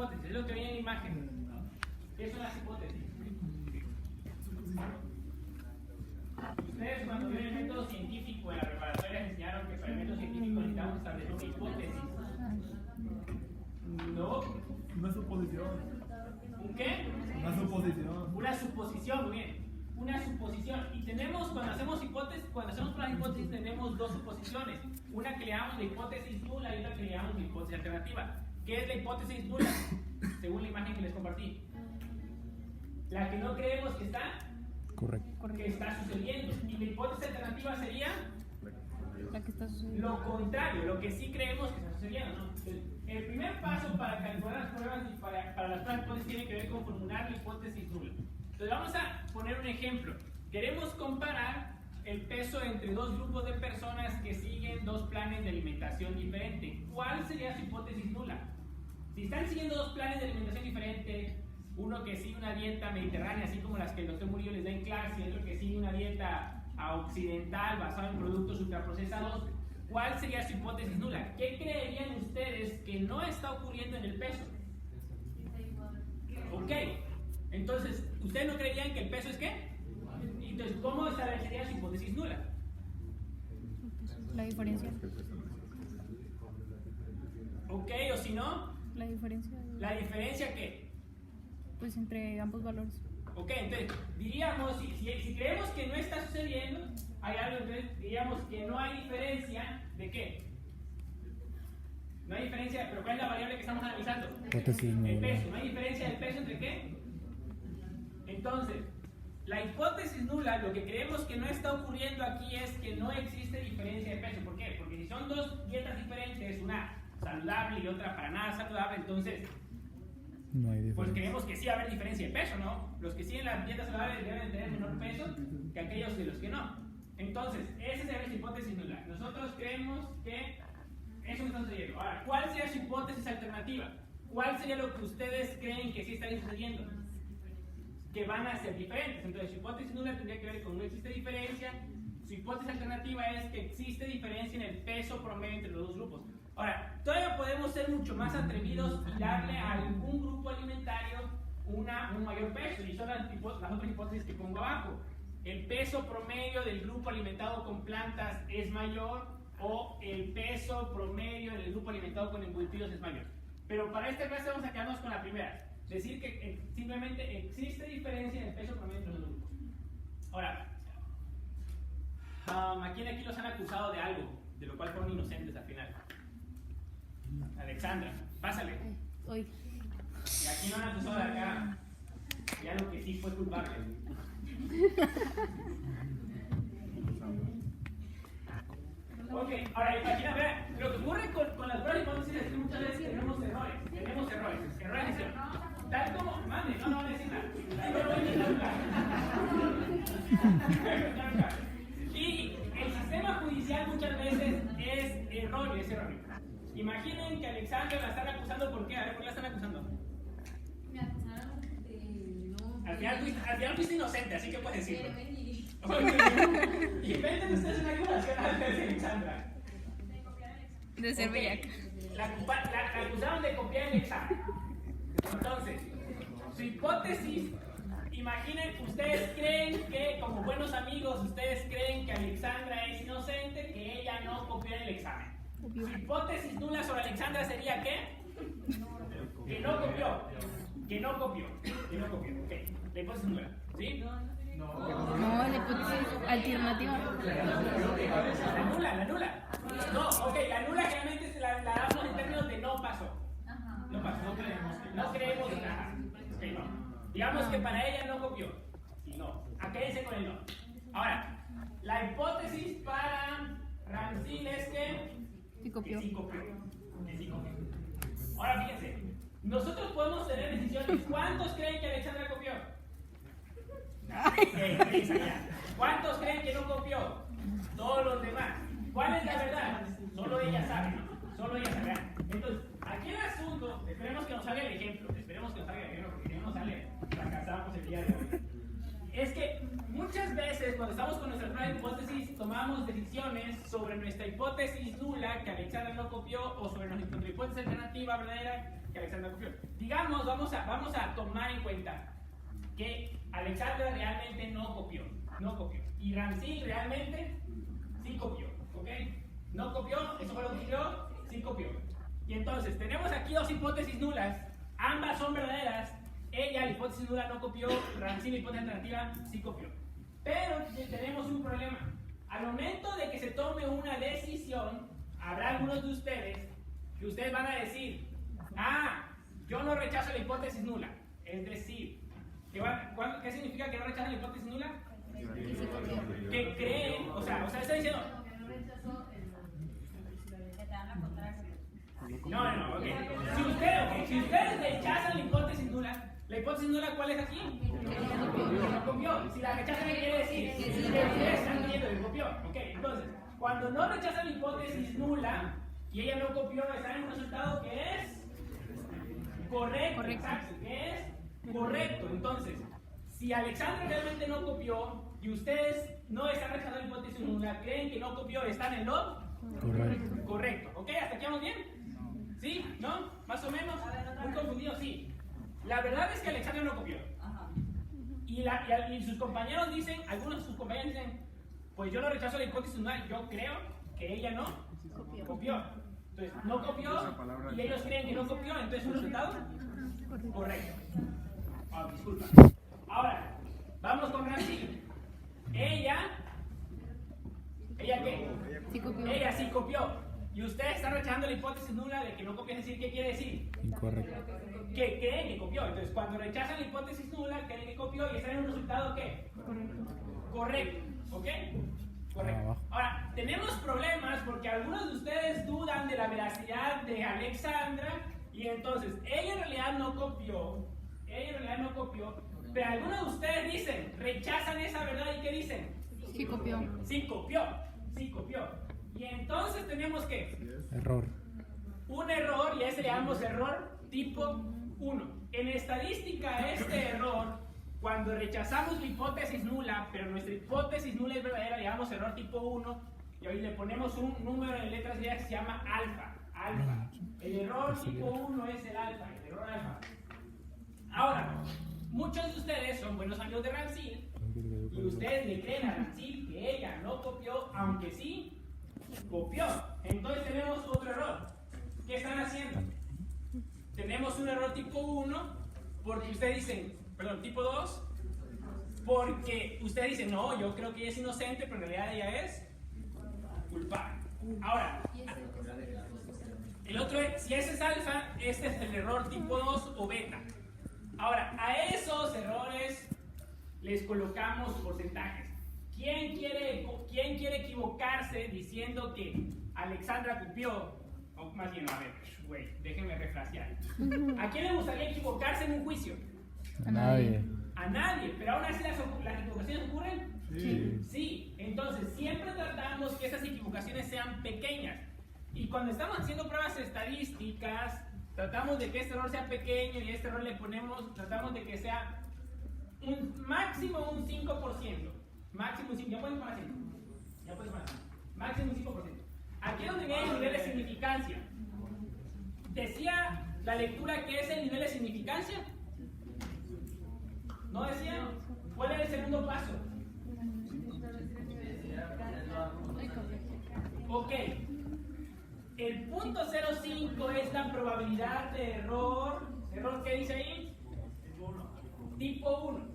hipótesis, es lo que viene en la imagen. ¿Qué son las hipótesis? Ustedes cuando vieron el método científico en la preparatoria les enseñaron que para el método científico necesitamos establecer una hipótesis. ¿No? Una suposición. ¿Un qué? Una suposición. Una suposición, muy bien. Una suposición. Y tenemos, cuando hacemos hipótesis, cuando hacemos pruebas de hipótesis, tenemos dos suposiciones. Una que le llamamos la hipótesis nula y otra que le llamamos la hipótesis alternativa. ¿Qué es la hipótesis nula? Según la imagen que les compartí. La que no creemos que está, Correcto. que está sucediendo. Y la hipótesis alternativa sería La que está sucediendo. lo contrario, lo que sí creemos que está sucediendo, ¿no? El primer paso para calcular las pruebas y para las pruebas de hipótesis tiene que ver con formular la hipótesis nula. Entonces vamos a poner un ejemplo. Queremos comparar el peso entre dos grupos de personas que siguen dos planes de alimentación diferentes. ¿Cuál sería su hipótesis nula? Si están siguiendo dos planes de alimentación diferentes, uno que sigue una dieta mediterránea, así como las que el doctor Murillo les da en clase, y otro que sigue una dieta occidental basada en productos ultraprocesados, ¿cuál sería su hipótesis nula? ¿Qué creerían ustedes que no está ocurriendo en el peso? Ok, entonces, ¿ustedes no creerían que el peso es qué? Entonces, ¿cómo establecería su hipótesis nula? La diferencia. Ok, o si no, La diferencia. ¿la diferencia qué? Pues entre ambos valores. Ok, entonces, diríamos, si creemos que no está sucediendo, hay algo, entonces diríamos que no hay diferencia ¿de qué? No hay diferencia, pero ¿cuál es la variable que estamos analizando? Hipótesis nula. El peso, ¿no hay diferencia del peso entre qué? Entonces, la hipótesis nula, lo que creemos que no está ocurriendo aquí es que no existe diferencia de peso. ¿Por qué? Porque si son dos dietas diferentes, una saludable y otra para nada saludable, entonces No hay pues diferencia. creemos que sí va a haber diferencia de peso, ¿no? Los que siguen las dietas saludables deben tener menor peso que aquellos de los que no. Entonces, esa sería nuestra hipótesis nula. Nosotros creemos que eso está sucediendo. Ahora, ¿cuál sería su hipótesis alternativa? ¿Cuál sería lo que ustedes creen que sí está sucediendo? Que van a ser diferentes. Entonces, su hipótesis nula tendría que ver con no existe diferencia. Su hipótesis alternativa es que existe diferencia en el peso promedio entre los dos grupos. Ahora, todavía podemos ser mucho más atrevidos y darle a algún grupo alimentario un mayor peso. Y son las otras hipótesis que pongo abajo. El peso promedio del grupo alimentado con plantas es mayor o el peso promedio del grupo alimentado con embutidos es mayor. Pero para esta clase vamos a quedarnos con la primera. Decir que simplemente existe diferencia en el peso promedio entre los grupos. Ahora, ¿a quién aquí los han acusado de algo, de lo cual fueron inocentes al final? Alexandra, pásale. Hoy. Y aquí no han acusado de acá de algo que sí fue culpable. Ok, ahora imagina, vea, lo que ocurre con las pruebas de hipótesis es que muchas veces tenemos errores de gestión. Tal como, mande, no decir nada. Y el sistema judicial muchas veces es erróneo. Imaginen que Alexandra la están acusando, ¿por qué? A ver, ¿por qué la están acusando? Me acusaron de no. Al final fuiste inocente, así que puedes decirlo. Inventen ustedes una acusación a Alexandra. De ser bellaca. La acusaron de copiar el examen. Entonces, su hipótesis, imaginen, ustedes creen que, como buenos amigos, ustedes creen que Alexandra es inocente, que ella no copió el examen. Su hipótesis nula sobre Alexandra sería ¿qué? Que no copió. Ok, la hipótesis nula, ¿sí? No, la hipótesis alternativa. La nula. No, ok, la nula generalmente se la damos en términos de no pasó. No pasó, no creemos nada. Ok, no. Digamos que para ella no copió. Y no. Quédense con el no. Ahora, la hipótesis para Ramsil es que Sí copió. Que sí copió. Ahora fíjense, nosotros podemos tener decisiones. ¿Cuántos creen que Alexandra copió? ¿Cuántos creen que no copió? Todos los demás. ¿Cuál es la verdad? Solo ella sabe, ¿no? Solo ella sabe. Entonces, aquí el asunto, esperemos que nos salga el ejemplo, porque si no nos sale, fracasamos el día de hoy. Es que muchas veces cuando estamos con nuestra prueba de hipótesis tomamos decisiones sobre nuestra hipótesis nula que Alexandra no copió o sobre nuestra hipótesis alternativa verdadera que Alexandra copió. Digamos, vamos a tomar en cuenta que Alexandra realmente no copió. Y Rancil realmente sí copió, ¿ok? No copió, eso fue lo que copió, sí copió. Y entonces, tenemos aquí dos hipótesis nulas, ambas son verdaderas. Ella, la hipótesis nula, no copió, Rancil, la hipótesis alternativa, sí copió. Pero tenemos un problema. Al momento de que se tome una decisión, habrá algunos de ustedes que ustedes van a decir, yo no rechazo la hipótesis nula. Es decir, ¿qué significa que no rechazan la hipótesis nula? Que creen, o sea, está diciendo... Que no rechazó que te dan la contraria. No, ok. Si ustedes rechazan la hipótesis nula, ¿cuál es aquí? Que no copió. Si la rechazan, ¿qué quiere decir? Que ustedes están creyendo que copió. Ok, entonces, cuando no rechazan la hipótesis nula y ella no copió, están en un resultado que es correcto. Exacto, que es correcto. Entonces, si Alexandra realmente no copió y ustedes no están rechazando la hipótesis nula, creen que no copió, están en lo correcto. ¿Ok? ¿Hasta aquí vamos bien? ¿Sí? ¿No? ¿Más o menos? ¿Muy confundido? Sí. La verdad es que Alexandra no copió. Y sus compañeros dicen, algunos de sus compañeros dicen, pues yo no rechazo la hipótesis nula, yo creo que ella no copió. Entonces, no copió y ellos creen que no copió, entonces un resultado correcto. Disculpa. Ahora, vamos con Rancil. ¿Ella qué? Sí copió. Ella sí copió. Y ustedes están rechazando la hipótesis nula de que no copió, es decir, ¿qué quiere decir? Incorrecto. Que creen que copió. Entonces, cuando rechazan la hipótesis nula, creen que copió y están en un resultado ¿qué? Correcto. ¿Ok? Correcto. Ahora, tenemos problemas porque algunos de ustedes dudan de la veracidad de Alexandra y entonces, ella en realidad no copió, pero algunos de ustedes dicen, rechazan esa verdad y ¿qué dicen? Sí copió. Sí copió. Y entonces tenemos que Error. un error, y a ese le llamamos error tipo 1. En estadística, este error, cuando rechazamos la hipótesis nula, pero nuestra hipótesis nula es verdadera, le llamamos error tipo 1, y hoy le ponemos un número en letras griegas que se llama alfa. El error tipo 1 es el alfa, el error alfa. Ahora, muchos de ustedes son buenos amigos de Rancil, y ustedes le creen a Rancil que ella no copió, aunque sí copió. Entonces tenemos otro error. ¿Qué están haciendo? Tenemos un error tipo 1 porque ustedes dicen, tipo 2, porque ustedes dicen, no, yo creo que ella es inocente, pero en realidad ella es culpable. Ahora, el otro es, si ese es alfa, este es el error tipo 2 o beta. Ahora, a esos errores les colocamos porcentajes. ¿Quién quiere equivocarse diciendo que Alexandra copió? O más bien, déjenme refrasear. ¿A quién le gustaría equivocarse en un juicio? A nadie. A nadie, pero aún así las equivocaciones ocurren. Sí. Entonces, siempre tratamos que esas equivocaciones sean pequeñas. Y cuando estamos haciendo pruebas estadísticas, tratamos de que este error sea pequeño y a este error le ponemos, tratamos de que sea máximo un 5%. Máximo un 5%. Ya puedes poner así. Máximo un 5%. Aquí es donde viene el nivel de significancia. ¿Decía la lectura que es el nivel de significancia? ¿No decía? ¿Cuál es el segundo paso? Ok. El punto 0.5 es la probabilidad de error. ¿Error qué dice ahí? Tipo 1.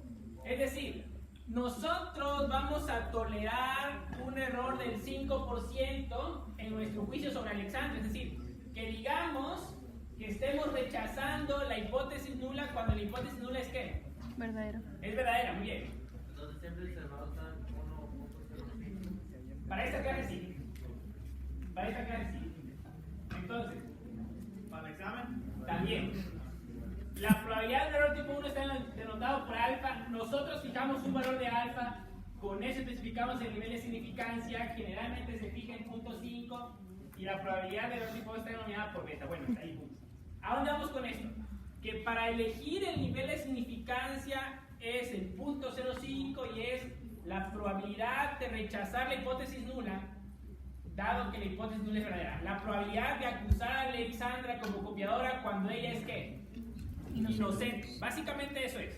Es decir, nosotros vamos a tolerar un error del 5% en nuestro juicio sobre Alexandra. Es decir, que digamos que estemos rechazando la hipótesis nula cuando la hipótesis nula es ¿qué? Verdadero. Es verdadera, muy bien. Entonces siempre se nota 1.05. Para esta clase sí. Entonces, para el examen, también. La probabilidad de error tipo 1 está denotado por alfa. Nosotros fijamos un valor de alfa. Con eso especificamos el nivel de significancia. Generalmente se fija en 0.5. Y la probabilidad de error tipo 2 está denominada por beta. Bueno, está ahí. ¿A dónde vamos con esto? Que para elegir el nivel de significancia es el 0.05 y es la probabilidad de rechazar la hipótesis nula dado que la hipótesis nula es verdadera. La probabilidad de acusar a Alexandra como copiadora cuando ella es ¿qué? Inocente. Básicamente eso es.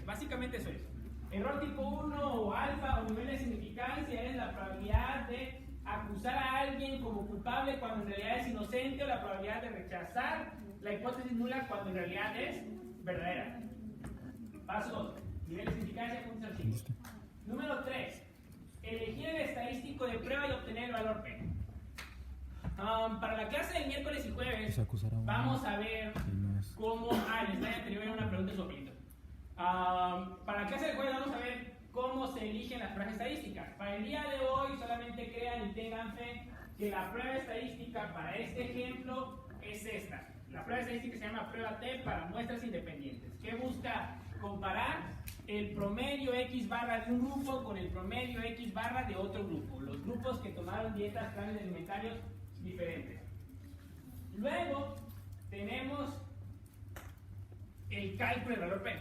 Error tipo 1 o alfa o nivel de significancia es la probabilidad de acusar a alguien como culpable cuando en realidad es inocente, o la probabilidad de rechazar la hipótesis nula cuando en realidad es verdadera. Paso 2. Nivel de significancia, punto 5. Número 3. Elegir el estadístico de prueba y obtener el valor P. Para la clase del miércoles y jueves Se acusará a uno vamos a ver y no es- cómo... en el slide anterior era una pregunta sobre esto. Para la clase del jueves vamos a ver cómo se eligen las pruebas estadísticas. Para el día de hoy solamente crean y tengan fe que la prueba estadística para este ejemplo es esta. La prueba estadística se llama prueba T para muestras independientes, que busca comparar el promedio X barra de un grupo con el promedio X barra de otro grupo, los grupos que tomaron dietas, planes alimentarios diferentes. Luego tenemos el cálculo del valor P.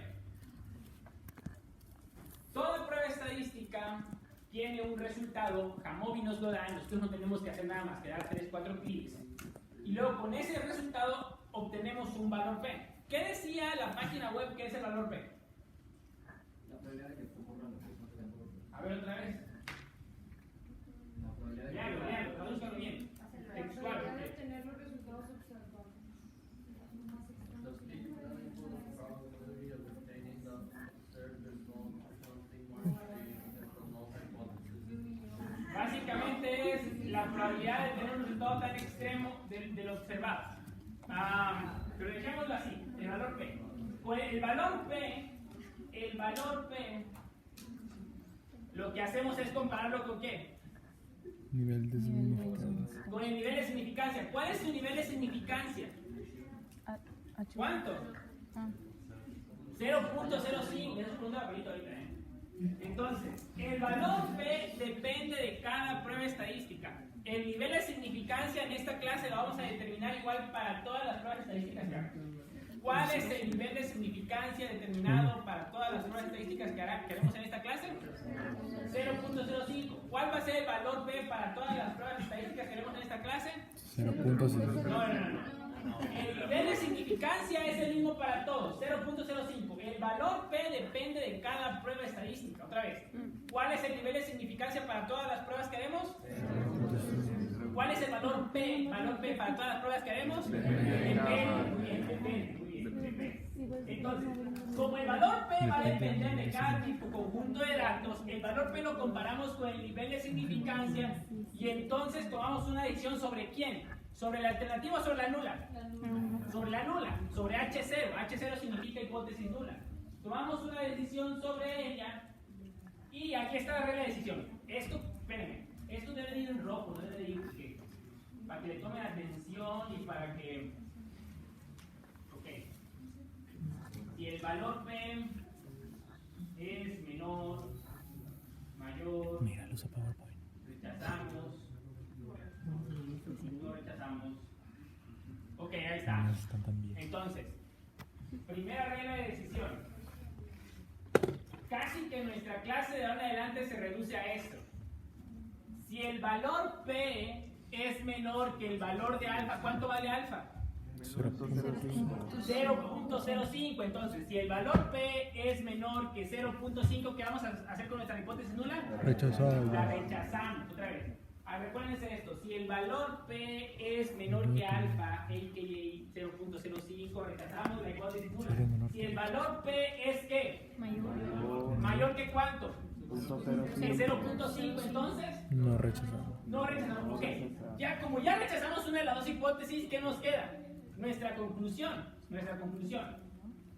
Toda prueba estadística tiene un resultado, Jamovi nos lo da, nosotros no tenemos que hacer nada más que dar 3-4 clics. Y luego con ese resultado obtenemos un valor P. ¿Qué decía la página web que es el valor P? La probabilidad de que te ocurran los mismos eventos. A ver otra vez. La probabilidad de que Léalo, tradúzcalo bien. Textual. de ok. tener los resultados observados. los clics probability of obtaining the observed result or something more extreme than the null hypothesis. Básicamente es la probabilidad de tener un resultado tan extremo del observado. Pero dejémoslo así, el valor P. Pues el valor P, lo que hacemos es compararlo con ¿qué? Nivel de significancia. Con el nivel de significancia. ¿Cuál es su nivel de significancia? ¿Cuánto? 0.05. Eso pregunta la pelita ahorita, ¿eh? Entonces, el valor P depende de cada prueba estadística. El nivel de significancia en esta clase lo vamos a determinar igual para todas las pruebas estadísticas que hagamos. ¿Cuál es el nivel de significancia determinado para todas las pruebas estadísticas que haremos en esta clase? 0.05. ¿Cuál va a ser el valor P para todas las pruebas estadísticas que haremos en esta clase? 0.5. No. El nivel de significancia es el mismo para todos, 0.05. El valor P depende de cada prueba estadística. Otra vez, ¿cuál es el nivel de significancia para todas las pruebas que haremos? ¿Cuál es el valor P? ¿Valor P para todas las pruebas que haremos? Depende. Entonces, como el valor P va a depender de cada tipo conjunto de datos, el valor P lo comparamos con el nivel de significancia y entonces tomamos una decisión sobre quién. ¿Sobre la alternativa o sobre la nula? Sobre la nula, sobre H0. H0 significa hipótesis nula. Tomamos una decisión sobre ella y aquí está la regla de decisión. Esto, espérenme, esto debe de ir en rojo, no debe de ir que, para que le tomen atención y para que... Ok. Si el valor P es menor, mayor, Míralos a PowerPoint. rechazamos. No rechazamos. Ok, ahí está. No están tan bien. Entonces, primera regla de decisión. Casi que nuestra clase de ahora en adelante se reduce a esto. Si el valor P es menor que el valor de alfa, ¿cuánto vale alfa? 0.05. Entonces, si el valor P es menor que 0.5, ¿qué vamos a hacer con nuestra hipótesis nula? Rechazado. La rechazamos. Otra vez. Recuérdense esto, si el valor P es menor que alfa, a.k.a. 0.05, rechazamos la hipótesis nula. Si el valor P es ¿qué? ¿Mayor que cuánto? Que 0.5, entonces No rechazado. no rechazamos. Ok, como ya rechazamos una de las dos hipótesis, ¿qué nos queda? Nuestra conclusión.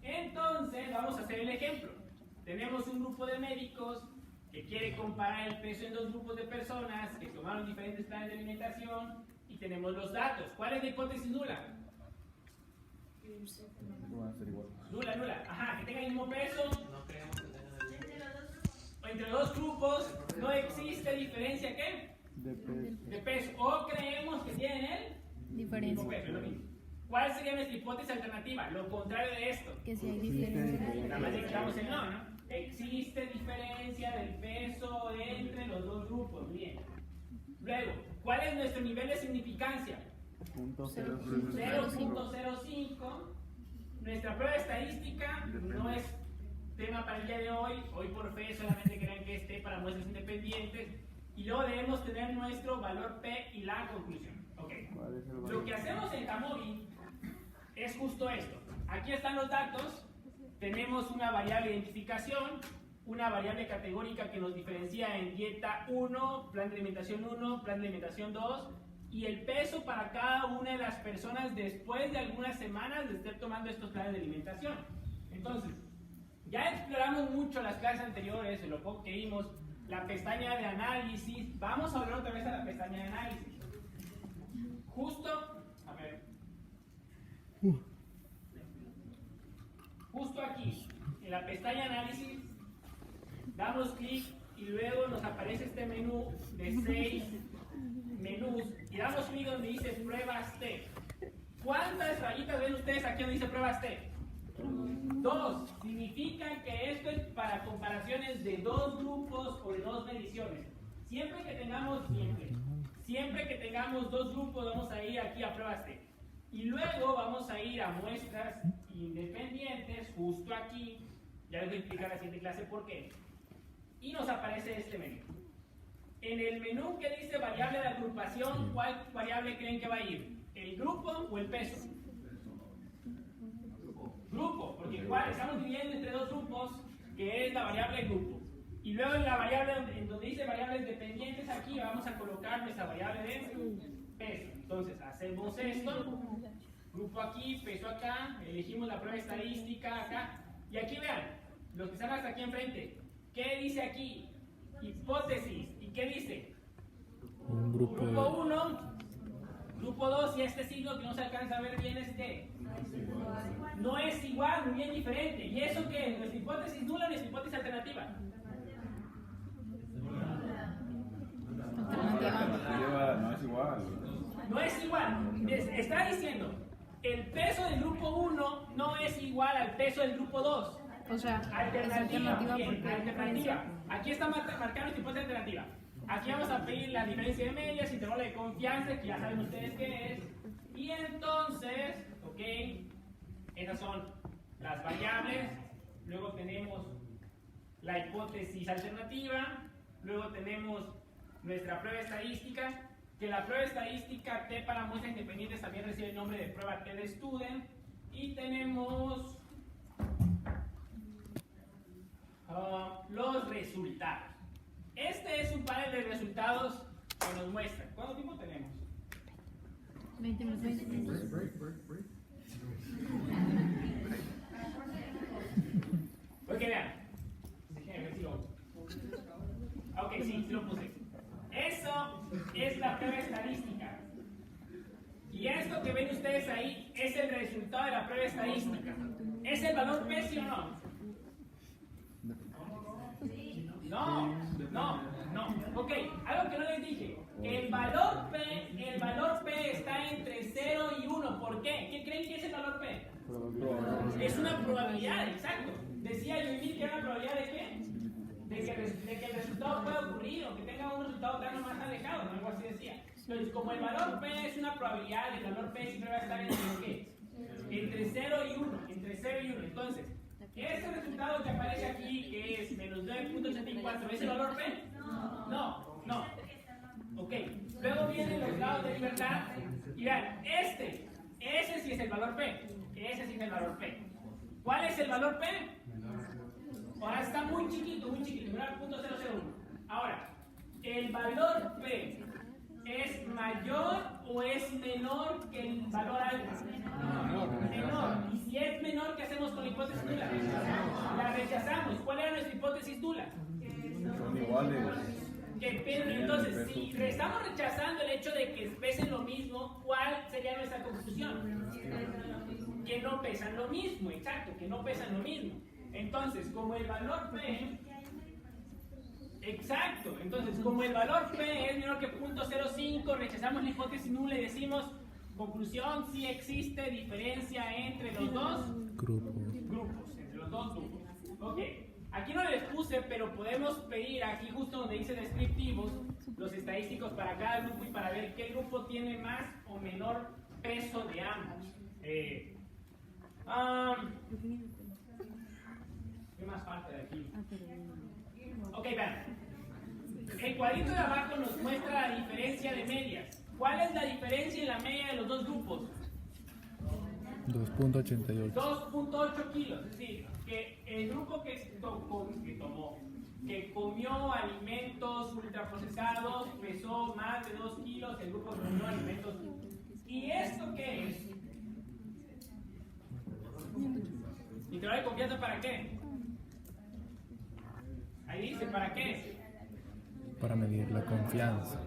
Entonces vamos a hacer el ejemplo. Tenemos un grupo de médicos que quiere comparar el peso en dos grupos de personas que tomaron diferentes planes de alimentación y tenemos los datos. ¿Cuál es la hipótesis nula? Nula. Ajá, que tengan el mismo peso. No creemos que tengan el mismo. Entre los dos grupos no existe diferencia, ¿qué? De peso. O creemos que tienen el Diferencia. mismo peso, es lo mismo. ¿Cuál sería nuestra hipótesis alternativa? Lo contrario de esto. Que si hay diferencia. Nada más digamos el no. Existe diferencia del peso entre los dos grupos. Bien. Luego, ¿cuál es nuestro nivel de significancia? 0.05. Nuestra prueba estadística no es tema para el día de hoy. Hoy por fe solamente crean que esté para muestras independientes. Y luego debemos tener nuestro valor P y la conclusión. Okay. Lo que hacemos en Jamovi es justo esto. Aquí están los datos. Tenemos una variable de identificación, una variable categórica que nos diferencia en dieta 1, plan de alimentación 1, plan de alimentación 2, y el peso para cada una de las personas después de algunas semanas de estar tomando estos planes de alimentación. Entonces, ya exploramos mucho las clases anteriores, en lo poco que vimos, la pestaña de análisis. Vamos a volver otra vez a la pestaña de análisis. Justo, a ver. Justo aquí, en la pestaña de análisis, damos clic y luego nos aparece este menú de 6 menús y damos clic donde dice pruebas T. ¿Cuántas rayitas ven ustedes aquí donde dice pruebas T? 2. Significa que esto es para comparaciones de 2 grupos o de 2 mediciones. Siempre que tengamos 2 grupos vamos a ir aquí a pruebas T. Y luego vamos a ir a muestras independientes, justo aquí. Ya les voy a explicar en la siguiente clase por qué. Y nos aparece este menú. En el menú que dice variable de agrupación, ¿cuál variable creen que va a ir? ¿El grupo o el peso? Grupo, porque igual estamos dividiendo entre 2 grupos, que es la variable grupo. Y luego en la variable, en donde dice variables dependientes, aquí vamos a colocar nuestra variable de peso. Entonces hacemos esto, grupo aquí, peso acá, elegimos la prueba estadística acá, y aquí vean, los que están hasta aquí enfrente, ¿qué dice aquí? Hipótesis, ¿y qué dice? Un grupo 1, grupo 2, y este signo que no se alcanza a ver bien es que no es igual, muy bien diferente. ¿Y eso qué es? ¿Nuestra hipótesis nula o nuestra hipótesis alternativa? No es igual. No es igual. Está diciendo, el peso del grupo 1 no es igual al peso del grupo 2. O sea, Alternativa, bien, porque alternativa. Aquí está marcando nuestra hipótesis alternativa. Aquí vamos a pedir la diferencia de medias, intervalo de confianza, que ya saben ustedes qué es. Y entonces, ok, esas son las variables. Luego tenemos la hipótesis alternativa. Luego tenemos nuestra prueba estadística, que la prueba estadística T para muestras independientes también recibe el nombre de prueba T de Student. Y tenemos los resultados. Este es un panel de resultados que nos muestra. ¿Cuánto tiempo tenemos? 20 minutos. Ok, vean. Déjenme ver si lo... Ok, sí lo puse. Eso es la prueba estadística. Y esto que ven ustedes ahí es el resultado de la prueba estadística. ¿Es el valor P, sí o no? No. Ok, algo que no les dije. El valor P está entre 0 y 1. ¿Por qué? ¿Qué creen que es el valor P? Es una probabilidad, exacto. Decía Yoimil que era una probabilidad de qué? De que el resultado pueda ocurrir o que tenga un resultado tan más alejado, ¿no? Algo así decía. Entonces, como el valor P es una probabilidad, el valor P siempre va a estar entre ¿qué? Entre 0 y 1. Entre 0 y 1. Entonces, este resultado que aparece aquí, que es menos 9.84, ¿es el valor P? No. Ok. Luego vienen los grados de libertad. Y vean, ese sí es el valor P. Ese sí es el valor P. ¿Cuál es el valor P? Ahora está muy chiquito, 9.001. Ahora, ¿el valor P es mayor o es menor que el valor alfa? Menor. Y si es menor, ¿qué hacemos con la hipótesis nula? La rechazamos. ¿Cuál era nuestra hipótesis nula? Son iguales. Entonces, si estamos rechazando el hecho de que pesen lo mismo, ¿cuál sería nuestra conclusión? Que no pesan lo mismo, exacto, que no pesan lo mismo. Entonces, como el valor P, exacto, entonces como el valor P es menor que 0.05, rechazamos la hipótesis nula y decimos, conclusión, sí existe diferencia entre los dos grupos, entre los dos grupos. Ok, Aquí no les puse, pero podemos pedir aquí justo donde dice descriptivos los estadísticos para cada grupo y para ver qué grupo tiene más o menor peso de ambos. ¿Qué más falta de aquí? Ok, vean. El cuadrito de abajo nos muestra la diferencia de medias. ¿Cuál es la diferencia en la media de los dos grupos? 2.88. 2.8 kilos, es decir, que el grupo que comió alimentos ultraprocesados pesó más de 2 kilos, el grupo que comió alimentos. ¿Y esto qué es? ¿Intervalo de confianza para qué? Ahí dice, ¿para qué? Para medir la confianza.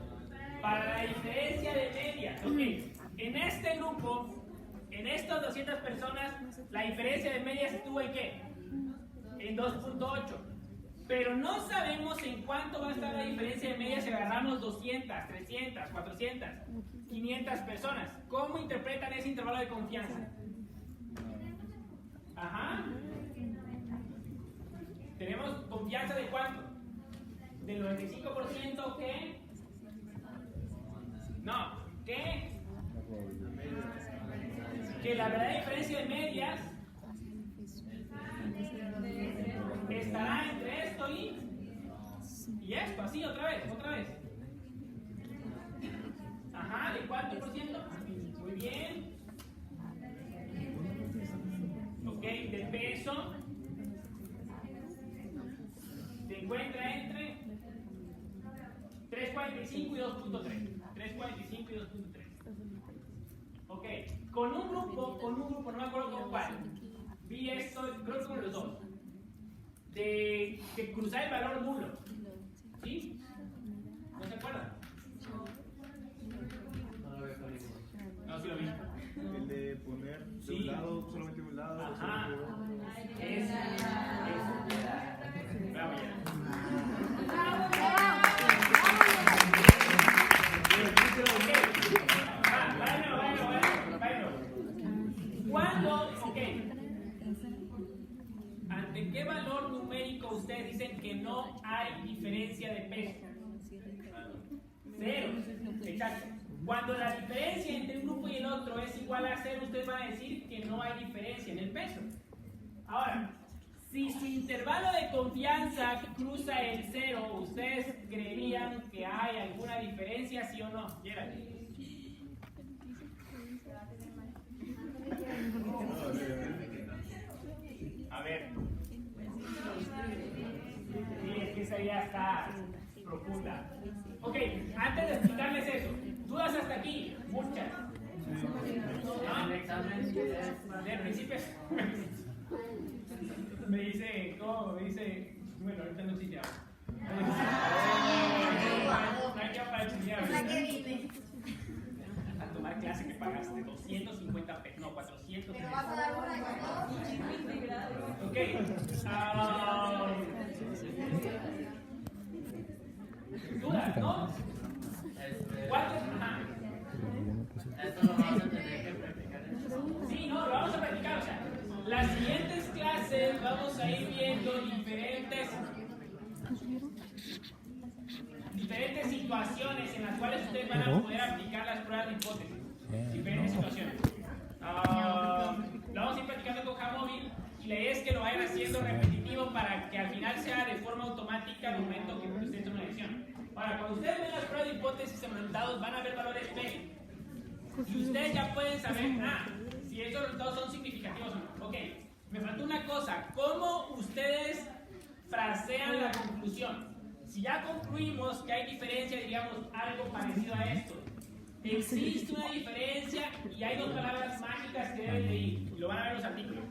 Para la diferencia de medias. Ok, en este grupo, en estas 200 personas, la diferencia de medias estuvo en qué? En 2.8. Pero no sabemos en cuánto va a estar la diferencia de medias si agarramos 200, 300, 400, 500 personas. ¿Cómo interpretan ese intervalo de confianza? Ajá. ¿Tenemos confianza de cuánto? ¿Del 95% qué? No, ¿qué? Que la verdadera diferencia de medias estará entre esto y esto, así, otra vez. Ajá, ¿de cuánto por ciento? Muy bien. Ok, de peso se encuentra entre 3.45 y 2.3. 3.45 y 2.3. Ok, con un grupo, no me acuerdo con cuál, vi esto, creo que con los dos, de cruzar el valor nulo. ¿Sí? ¿No se acuerdan? No, sí lo vi. El de poner de Sí. un lado, solamente de un lado. Ajá. solamente Eso. Bravo, ya. ¿Cuándo? Ok. ¿Ante qué valor numérico ustedes dicen que no hay diferencia de peso? Cero. Exacto. Cuando la diferencia entre un grupo y el otro es igual a cero, ustedes van a decir que no hay diferencia en el peso. Ahora, si su intervalo de confianza cruza el cero, ¿ustedes creerían que hay alguna diferencia, sí o no? Gerald. A ver. Sí, es que esa idea está profunda. Ok, antes de explicarles eso, dudas hasta aquí, muchas. ¿No? El examen De principio. Me dice, ¿cómo? Me dice, bueno, ahorita no existe ahora. No hay que para estudiar. A tomar clase que pagaste 250 pesos, no, 400 pesos. vas a dar una Ok. Dudas, ¿no? ¿Cuántos? Ajá. esto lo vamos a tener que practicar. Sí, no, lo vamos a practicar. O sea, las siguientes clases vamos a ir viendo diferentes situaciones en las cuales ustedes van a poder aplicar las pruebas de hipótesis. Diferentes situaciones. Lo vamos a ir practicando con Jamóvil y la idea es que lo vayan haciendo repetitivo para que al final sea de forma automática al momento que ustedes tomen una decisión. Ahora, cuando ustedes ven las pruebas de hipótesis en resultados, van a ver valores P. Y ustedes ya pueden saber, si esos resultados son significativos o no. Ok, me faltó una cosa. ¿Cómo ustedes frasean la conclusión? Si ya concluimos que hay diferencia, diríamos algo parecido a esto. Existe una diferencia y hay dos palabras mágicas que deben de ir. Lo van a ver en los artículos.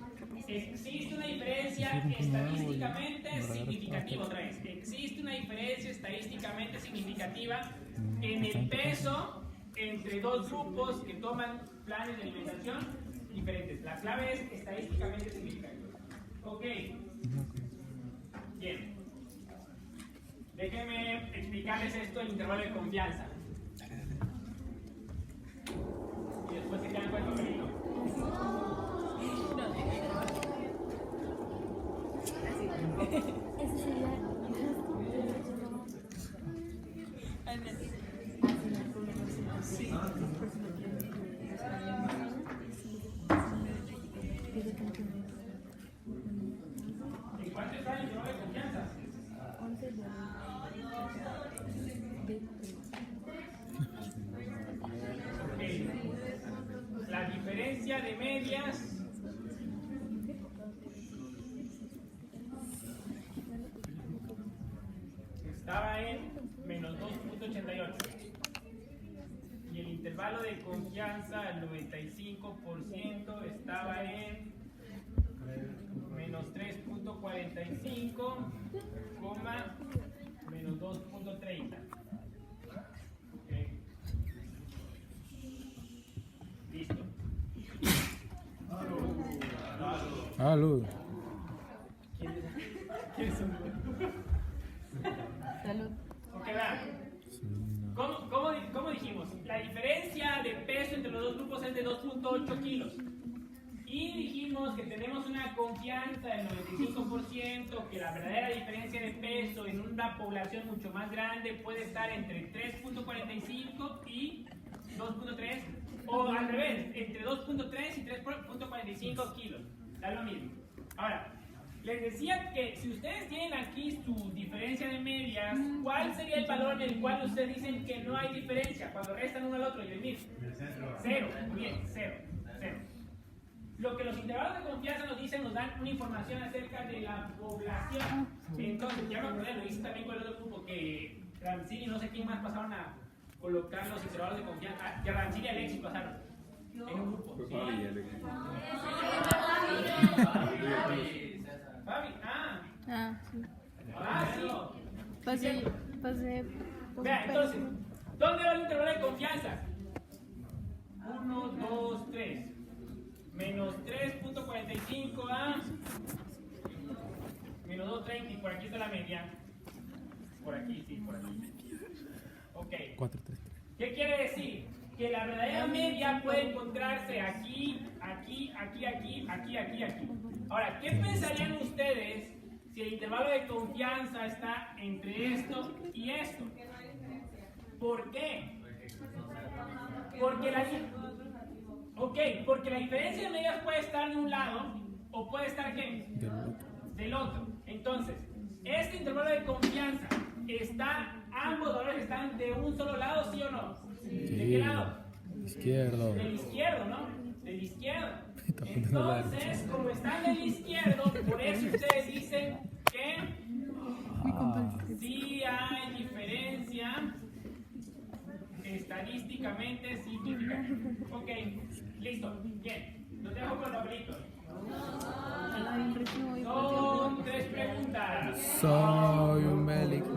Existe una diferencia estadísticamente significativa. Otra vez. Existe una diferencia estadísticamente significativa en el peso entre dos grupos que toman planes de alimentación diferentes. La clave es estadísticamente significativa. Ok. Bien. Déjenme explicarles esto en intervalo de confianza. Y después se quedan con el papelito. estaba en menos 2.88. Y el intervalo de confianza al 95% estaba en menos 3.45, menos 2.30. Okay. Listo. Salud. ¿Quiénes son? Salud. Ok, vean. ¿Cómo dijimos? La diferencia de peso entre los dos grupos es de 2.8 kilos. Y dijimos que tenemos una confianza del 95%, que la verdadera diferencia de peso en una población mucho más grande puede estar entre 3.45 y 2.3, o al revés, entre 2.3 y 3.45 kilos. Da lo mismo. Ahora, les decía que si ustedes tienen aquí su diferencia de medias, ¿cuál sería el valor en el cual ustedes dicen que no hay diferencia cuando restan uno al otro? Y el cero. Muy bien, cero. Lo que los intervalos de confianza nos dicen, nos dan una información acerca de la población. Entonces, ya me acordé, lo hice también con el otro grupo, que Rancini y no sé quién más pasaron a colocar los intervalos de confianza. Que Rancini y Alexis pasaron en un grupo. ¿Sí? Fabi, Sí. sí. Pasé. Vean, entonces, ¿dónde va el intervalo de confianza? 1, 2, 3. Menos 3.45 a menos 2.30 y por aquí está la media. Por aquí, sí, por aquí. Ok. 4, 3. ¿Qué quiere decir? Que la verdadera media puede encontrarse aquí, aquí, aquí, aquí, aquí, aquí, aquí. Ahora, ¿qué pensarían ustedes si el intervalo de confianza está entre esto y esto? ¿Por qué? Porque la diferencia de medias puede estar de un lado o puede estar ¿qué? Del otro. Entonces, este intervalo de confianza ambos valores están de un solo lado, ¿sí o no? ¿De qué lado? Izquierdo. Del izquierdo, ¿no? Del izquierdo. Entonces, como están del izquierdo, por eso ustedes dicen que sí hay diferencia estadísticamente significativa. Ok, listo, bien. Los dejo con los papelitos. Son 3 preguntas. Soy un bélico.